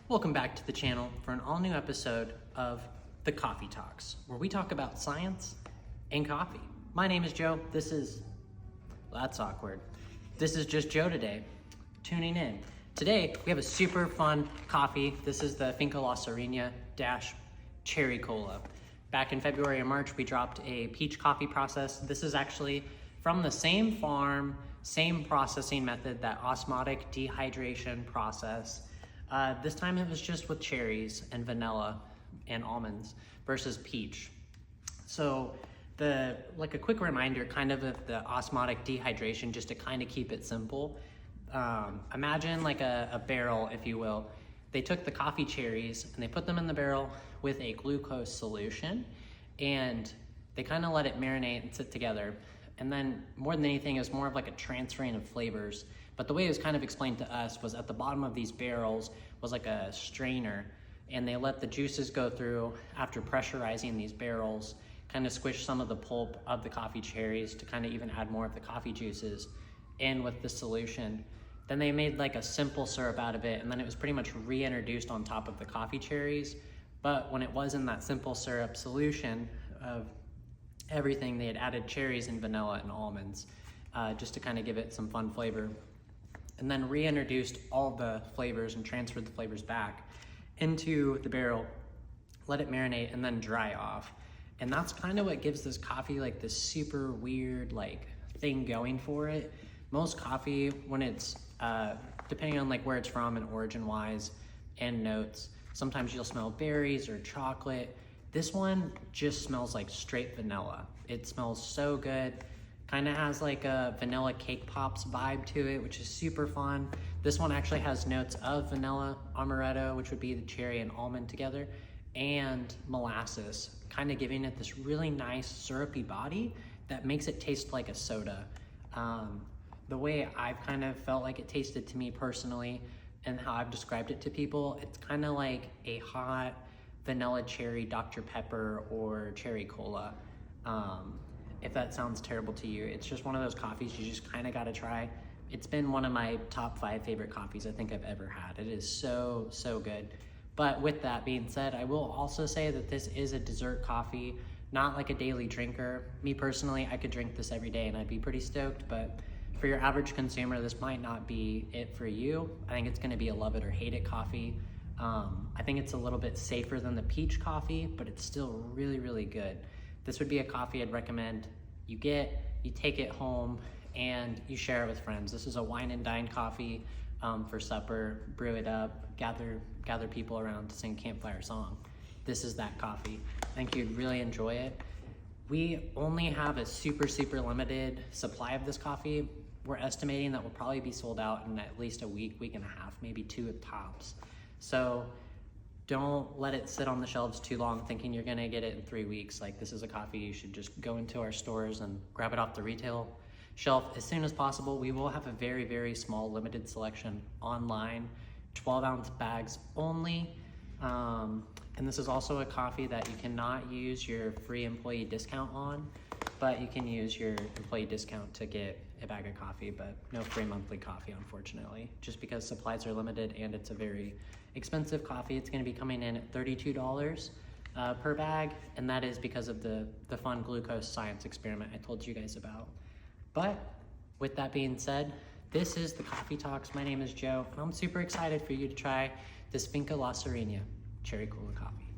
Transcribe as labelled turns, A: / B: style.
A: Welcome back to the channel for an all-new episode of The Coffee Talks, where we talk about science and coffee. My name is Joe. That's awkward. This is just Joe today, tuning in. Today, we have a super fun coffee. This is the Finca Sirena Cherry Cola. Back in February and March, we dropped a peach coffee process. This is actually from the same farm, same processing method, that osmotic dehydration process. This time it was just with cherries and vanilla and almonds versus peach. So a quick reminder kind of the osmotic dehydration, just to kind of keep it simple. Imagine like a barrel, if you will. They took the coffee cherries and they put them in the barrel with a glucose solution, and they kind of let it marinate and sit together. And then more than anything, it was more of like a transferring of flavors. But the way it was kind of explained to us was at the bottom of these barrels was like a strainer, and they let the juices go through after pressurizing these barrels, kind of squish some of the pulp of the coffee cherries to kind of even add more of the coffee juices in with the solution. Then they made like a simple syrup out of it, and then it was pretty much reintroduced on top of the coffee cherries. But when it was in that simple syrup solution of everything, they had added cherries and vanilla and almonds just to kind of give it some fun flavor. And then reintroduced all the flavors and transferred the flavors back into the barrel, let it marinate, and then dry off. And that's kind of what gives this coffee like this super weird like thing going for it. Most coffee, when it's, depending on like where it's from and origin wise and notes, sometimes you'll smell berries or chocolate. This one just smells like straight vanilla. It smells so good. Kind of has like a vanilla cake pops vibe to it, which is super fun. This one actually has notes of vanilla, amaretto, which would be the cherry and almond together, and molasses, kind of giving it this really nice syrupy body that makes it taste like a soda. The way I've kind of felt like it tasted to me personally and how I've described it to people, it's kind of like a hot vanilla cherry Dr. Pepper or cherry cola. If that sounds terrible to you, it's just one of those coffees you just kind of got to try. It's been one of my top 5 favorite coffees I think I've ever had. It is so good. But with that being said, I will also say that this is a dessert coffee, not like a daily drinker. Me personally, I could drink this every day and I'd be pretty stoked, but for your average consumer, this might not be it for you. I think it's going to be a love it or hate it coffee. I think it's a little bit safer than the peach coffee, but it's still really good. This would be a coffee I'd recommend you take it home and you share it with friends. This is a wine and dine coffee for supper, brew it up, gather people around to sing a campfire song. This is that coffee. I think you'd really enjoy it. We only have a super limited supply of this coffee. We're estimating that we'll probably be sold out in at least a week and a half, maybe 2 at tops. So don't let it sit on the shelves too long thinking you're gonna get it in 3 weeks. Like, this is a coffee you should just go into our stores and grab it off the retail shelf as soon as possible. We will have a very small limited selection online, 12-ounce bags only. And this is also a coffee that you cannot use your free employee discount on, but you can use your employee discount to get a bag of coffee, but no free monthly coffee, unfortunately, just because supplies are limited and it's a very expensive coffee. It's going to be coming in at $32 per bag, and that is because of the fun glucose science experiment I told you guys about. But with that being said, this is the Coffee Talks. My name is Joe, and I'm super excited for you to try this Finca Sirena Cherry Cola coffee.